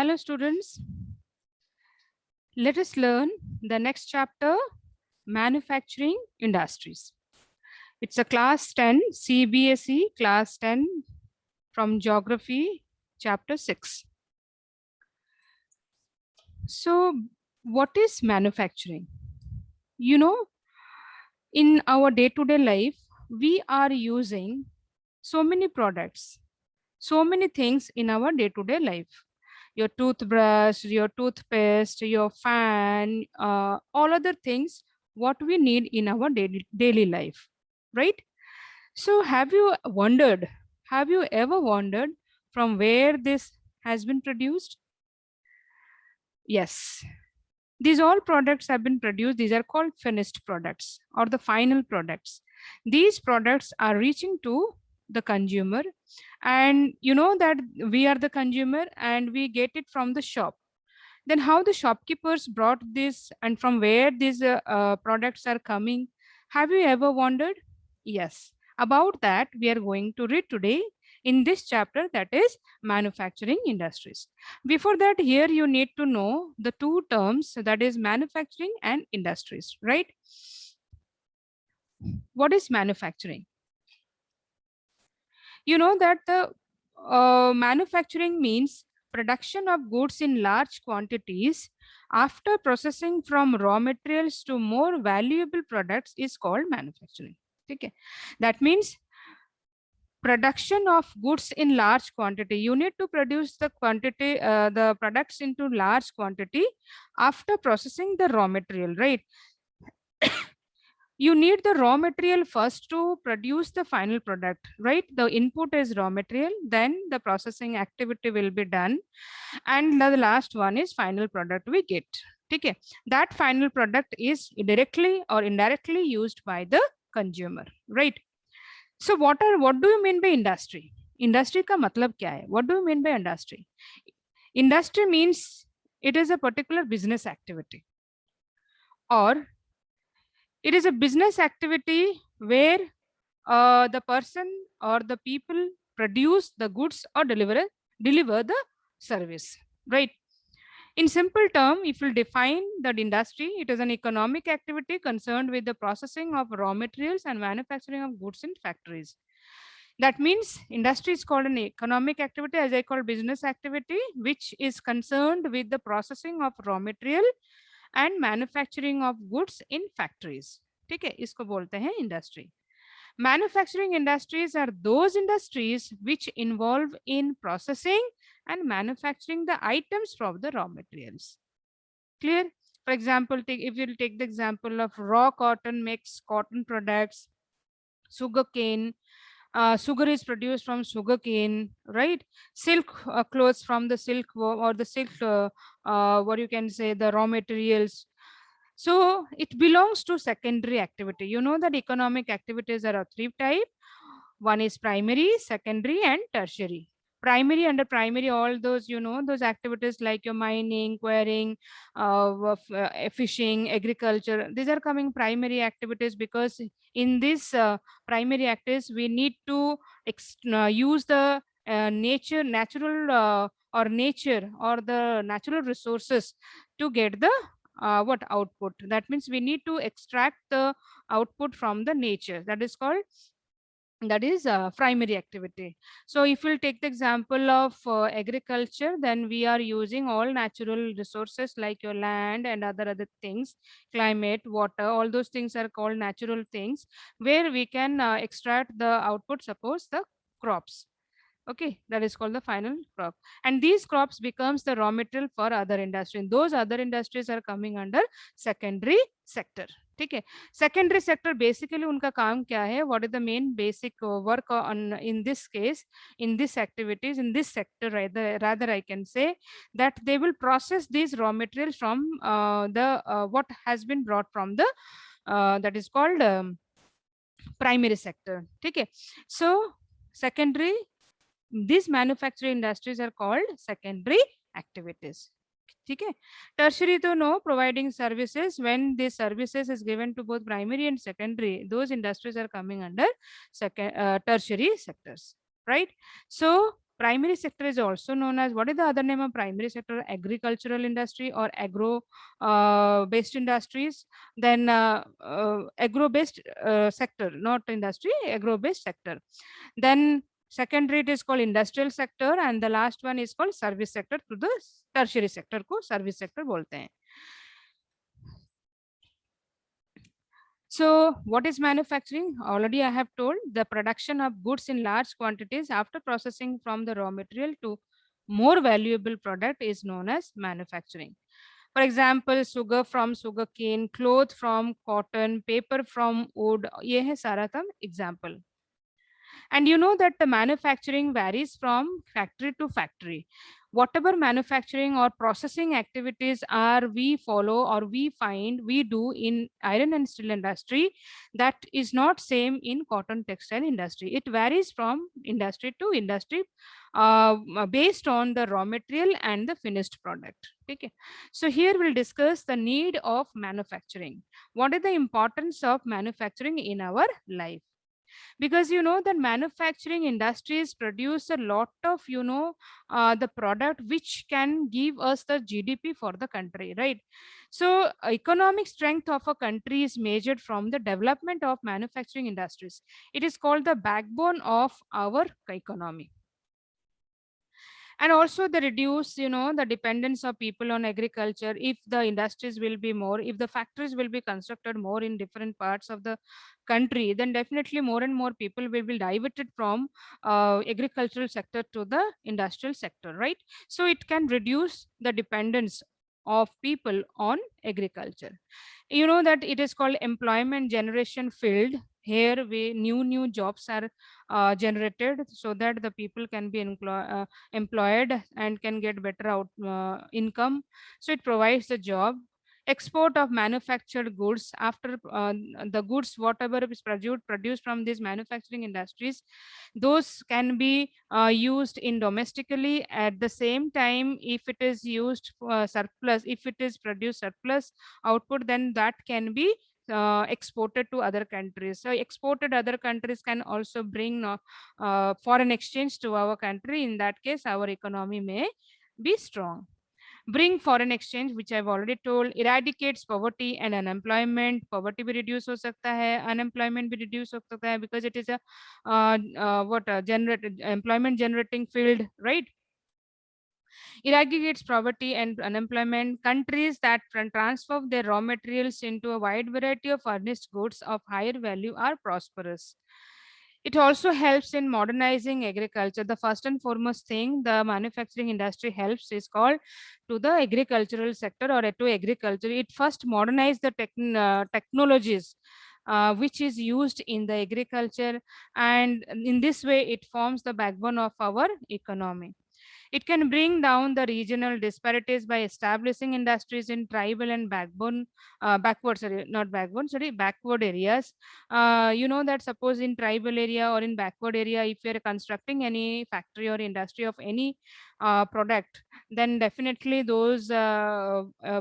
Hello students, let us learn the next chapter, manufacturing industries. It's a class 10 CBSE class 10 from geography chapter 6. So what is manufacturing? You know, in our day-to-day life, we are using so many products, so many things in our day-to-day life. Your toothbrush, your toothpaste, your fan, all other things what we need in our daily life, right? So have you ever wondered from where this has been produced? Yes, these all products have been produced. These are called finished products or the final products. These products are reaching to the consumer, and you know that we are the consumer and we get it from the shop. Then how the shopkeepers brought this and from where these products are coming, have you ever wondered? Yes, about that we are going to read today in this chapter, that is manufacturing industries. Before that, here you need to know the two terms, that is manufacturing and industries, right? What is manufacturing? You know that the manufacturing means production of goods in large quantities after processing from raw materials to more valuable products is called manufacturing. Okay, that means production of goods in large quantity. You need to produce the products into large quantity after processing the raw material, right? You need the raw material first to produce the final product, right? The input is raw material, then the processing activity will be done, and the last one is final product we get. Okay, that final product is directly or indirectly used by the consumer, right? So what do you mean by industry? Industry का मतलब क्या है? What do you mean by industry? Industry means it is a particular business activity, or it is a business activity where the person or the people produce the goods or deliver the service, right? In simple term, if you define that industry, it is an economic activity concerned with the processing of raw materials and manufacturing of goods in factories. That means industry is called an economic activity, as I call business activity, which is concerned with the processing of raw material and manufacturing of goods in factories. ठीक है, इसको बोलते हैं industry. Manufacturing industries are those industries which involve in processing and manufacturing the items from the raw materials. Clear? For example, if you take the example of raw cotton makes cotton products, sugarcane, sugar is produced from sugarcane, right? Silk clothes from the silkworm or the silk, what you can say, the raw materials. So it belongs to secondary activity. You know that economic activities are of three types. One is primary, secondary, and tertiary. Primary, under primary, all those, you know, those activities like your mining, quarrying, fishing, agriculture, these are coming primary activities, because in this primary activities we need to use the nature or the natural resources to get the what output. That means we need to extract the output from the nature. That is primary activity. So if we'll take the example of agriculture, then we are using all natural resources like your land and other things, climate, water, all those things are called natural things, where we can extract the output, suppose the crops. Okay, that is called the final crop, and these crops becomes the raw material for other industry, and those other industries are coming under secondary sector. ठीक है, secondary sector basically उनका काम क्या है? What is the main basic work on in this case, in this activities, in this sector? Rather I can say that they will process these raw materials from the what has been brought from the that is called primary sector. ठीक है, so secondary, these manufacturing industries are called secondary activities. ठीक है, tertiary to know, providing services. When these services is given to both primary and secondary, those industries are coming under tertiary sectors, right? So Primary sector is also known as, what is the other name of primary sector? Agricultural industry or agro based industries. Then agro based sector, not industry, agro based sector. Then secondary, it is called industrial sector, and the last one is called service sector. To the tertiary sector को service sector बोलते हैं. So what is manufacturing? Already I have told, the production of goods in large quantities after processing from the raw material to more valuable product is known as manufacturing. For example, sugar from sugarcane, cloth from cotton, paper from wood. ये है सारा था example. And you know that the manufacturing varies from factory to factory. Whatever manufacturing or processing activities are we follow or we find we do in iron and steel industry, that is not same in cotton textile industry. It varies from industry to industry based on the raw material and the finished product. Okay. So here we'll discuss the need of manufacturing. What is the importance of manufacturing in our life? Because you know that manufacturing industries produce a lot of the product which can give us the GDP for the country, right? So economic strength of a country is measured from the development of manufacturing industries. It is called the backbone of our economy. And also the reduce the dependence of people on agriculture. If the industries will be more, if the factories will be constructed more in different parts of the country, then definitely more and more people will be diverted from agricultural sector to the industrial sector, right? So it can reduce the dependence of people on agriculture. You know that it is called employment generation field. Here we new jobs are generated so that the people can be employed and can get better income. So it provides the job. Export of manufactured goods, after the goods whatever is produced from these manufacturing industries, those can be used in domestically. At the same time, if it is used for surplus, if it is produced surplus output, then that can be exported to other countries. So exported other countries can also bring foreign exchange to our country. In that case, our economy may be strong. Bring foreign exchange, which I've already told. Eradicates poverty and unemployment. Poverty भी reduce हो सकता है, unemployment भी reduce हो सकता है, because it is a employment generating field, right? Eradicates poverty and unemployment. Countries that transfer their raw materials into a wide variety of furnished goods of higher value are prosperous. It also helps in modernizing agriculture. The first and foremost thing the manufacturing industry helps is called to the agricultural sector or to agriculture. It first modernize the technologies which is used in the agriculture, and in this way it forms the backbone of our economy. It can bring down the regional disparities by establishing industries in tribal and backward areas. You know that suppose in tribal area or in backward area, if you're constructing any factory or industry of any product, then definitely those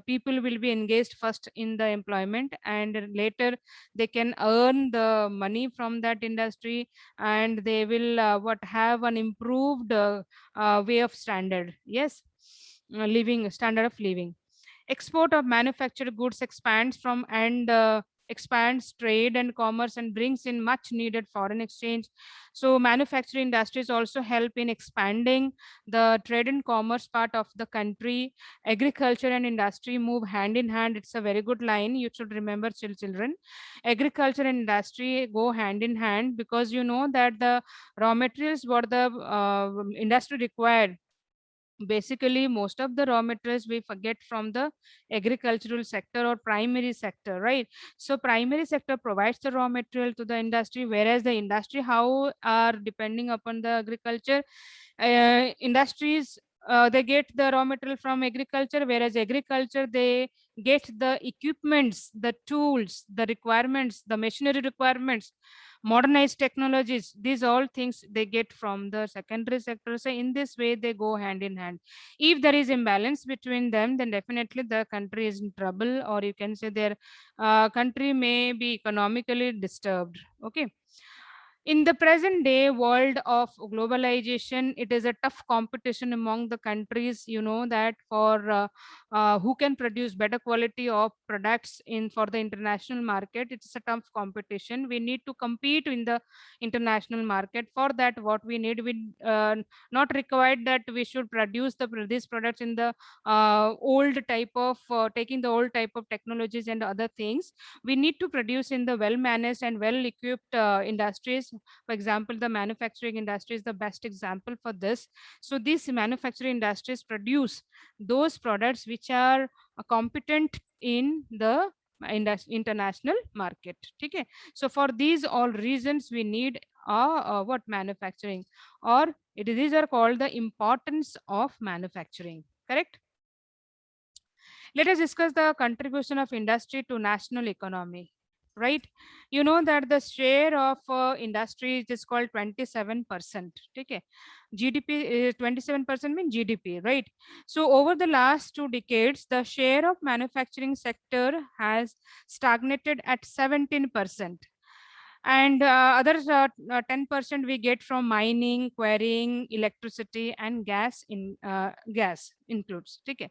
people will be engaged first in the employment, and later they can earn the money from that industry, and they will have an improved way of standard, yes, living standard of living. Export of manufactured goods expands trade and commerce and brings in much needed foreign exchange. So manufacturing industries also help in expanding the trade and commerce part of the country. Agriculture and industry move hand in hand. It's a very good line, you should remember, children. Agriculture and industry go hand in hand, because you know that the raw materials what the industry required, basically most of the raw materials we forget from the agricultural sector or primary sector, right? So primary sector provides the raw material to the industry, whereas the industry how are depending upon the agriculture. Industries they get the raw material from agriculture, whereas agriculture they get the equipments, the tools, the requirements, the machinery requirements, modernized technologies. These all things they get from the secondary sector. So in this way they go hand in hand. If there is imbalance between them, then definitely the country is in trouble, or you can say their country may be economically disturbed. Okay. In the present day world of globalization, it is a tough competition among the countries, you know, that for who can produce better quality of products in for the international market. It's a tough competition. We need to compete in the international market. For that, what we need, we not required that we should produce these products in the old type of taking the old type of technologies and other things. We need to produce in the well managed and well equipped industries. For example, the manufacturing industry is the best example for this. So these manufacturing industries produce those products which are competent in the international market. Okay, so for these all reasons we need what manufacturing, or these are called the importance of manufacturing. Correct. Let us discuss the contribution of industry to national economy. Right, you know that the share of industry is called 27%. Okay, GDP 27% means GDP, right? So over the last 2 decades, the share of manufacturing sector has stagnated at 17%, and others 10% we get from mining, quarrying, electricity, and gas includes. Okay,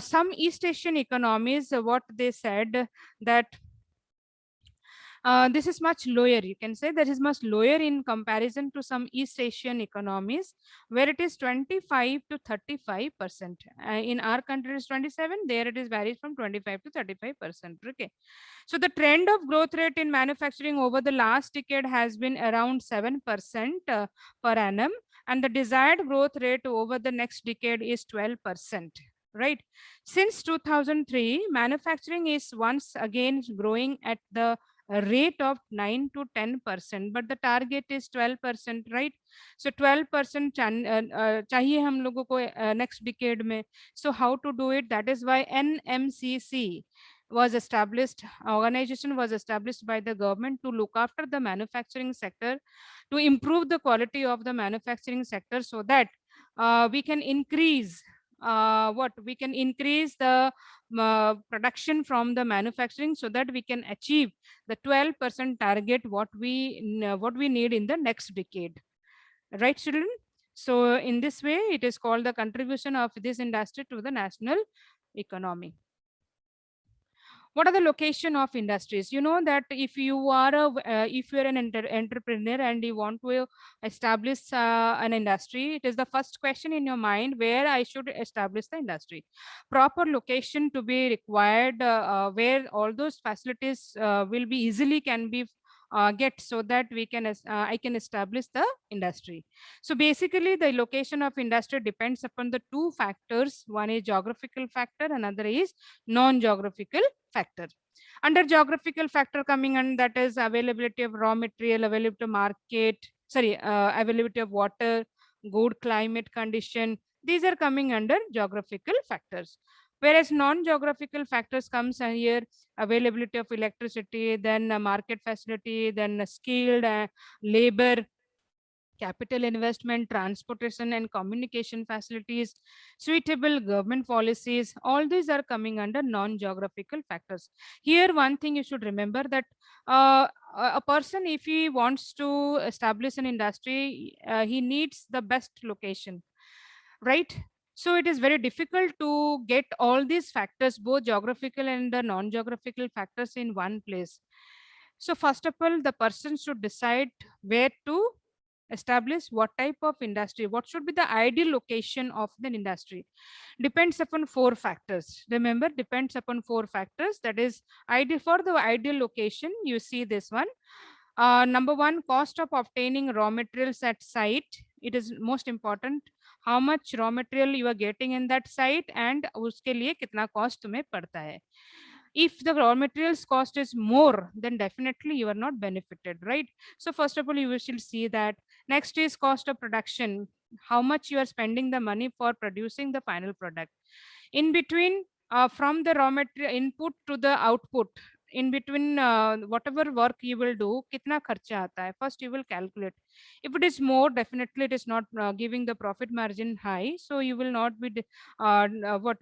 some East Asian economies, what they said that this is much lower. You can say that is much lower in comparison to some East Asian economies, where it is 25 to 35%. In our country, it is 27. There it is varies from 25 to 35%. Okay. So the trend of growth rate in manufacturing over the last decade has been around 7% per annum, and the desired growth rate over the next decade is 12%. Right. Since 2003, manufacturing is once again growing at the rate of 9 to 10%, but the target is 12%. Right. So 12% चाहिए हम लोगों को next decade में. So how to do it? That is why NMCC was established. Organization was established by the government to look after the manufacturing sector, to improve the quality of the manufacturing sector, so that we can increase what we can increase the production from the manufacturing, so that we can achieve the 12% target what we need in the next decade. Right, children? So in this way, it is called the contribution of this industry to the national economy. What are the location of industries? You know that if you are if you're an entrepreneur and you want to establish an industry, it is the first question in your mind, where I should establish the industry. Proper location to be required, where all those facilities will be easily can be get, so that we can I can establish the industry. So basically the location of industry depends upon the two factors. One is geographical factor, another is non-geographical factor. Under geographical factor coming on, that is availability of raw material, availability of market, availability of water, good climate condition. These are coming under geographical factors. Whereas non-geographical factors comes here, availability of electricity, then market facility, then skilled labor, capital investment, transportation and communication facilities, suitable government policies. All these are coming under non-geographical factors. Here, one thing you should remember, that a person, if he wants to establish an industry, he needs the best location, right? So it is very difficult to get all these factors, both geographical and the non-geographical factors, in one place. So first of all, the person should decide where to establish what type of industry, what should be the ideal location of the industry. Depends upon four factors. Remember, depends upon four factors. That is, ideal for the ideal location, you see this one. Number one, cost of obtaining raw materials at site. It is most important. How much raw material you are getting in that site, and उसके लिए कितना cost तुम्हें पड़ता है. If the raw materials cost is more, then definitely you are not benefited, right? So first of all, you should see that. Next is cost of production. How much you are spending the money for producing the final product. In between, from the raw material input to the output, in between whatever work you will do, kitna kharcha aata hai, first you will calculate. If it is more, definitely it is not giving the profit margin high, so you will not be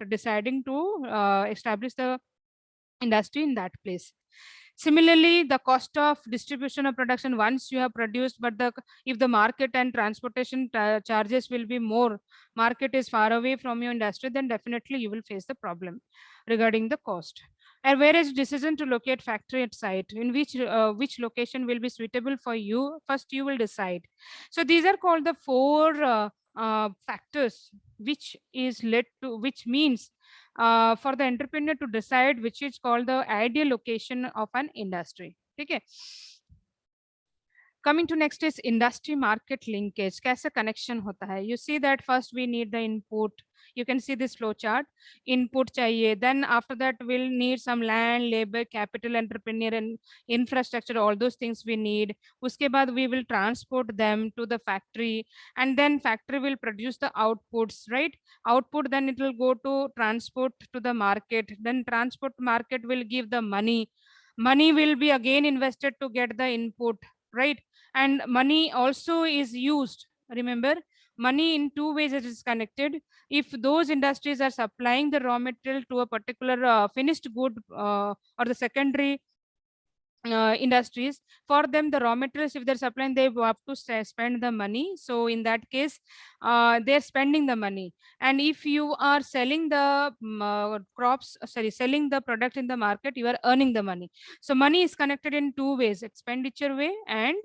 deciding to establish the industry in that place. Similarly, the cost of distribution of production once you have produced, but if the market and transportation charges will be more, market is far away from your industry, then definitely you will face the problem regarding the cost. And whereas decision to locate factory at site, in which location will be suitable for you, first you will decide. So these are called the four factors which is led to, which means for the entrepreneur to decide which is called the ideal location of an industry. Okay. Coming to next is industry market linkage. कैसे connection होता है? You see that first we need the input. You can see this flow chart. Input चाहिए. Then after that we'll need some land, labor, capital, entrepreneur and infrastructure. All those things we need. उसके बाद we will transport them to the factory, and then factory will produce the outputs, right? Output, then it will go to transport to the market. Then transport market will give the money. Money will be again invested to get the input, right? And money also is used, remember, money in two ways it is connected. If those industries are supplying the raw material to a particular finished good or the secondary industries, for them the raw materials, if they're supplying, they have to spend the money. So in that case they're spending the money. And if you are selling the selling the product in the market, you are earning the money. So money is connected in two ways, expenditure way and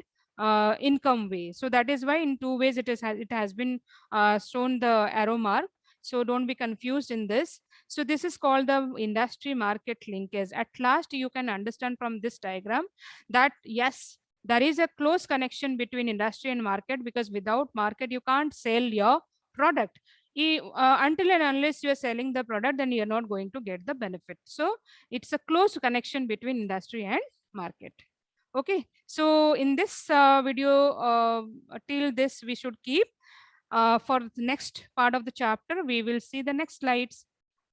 income way. So that is why in two ways it has been shown the arrow mark. So don't be confused in this. So this is called the industry market linkage. At last, you can understand from this diagram that yes, there is a close connection between industry and market, because without market, you can't sell your product. Until and unless you are selling the product, then you're not going to get the benefit. So it's a close connection between industry and market. Okay, so in this video, till this we should keep. For the next part of the chapter, we will see the next slides.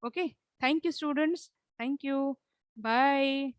Okay, thank you, students. Thank you. Bye.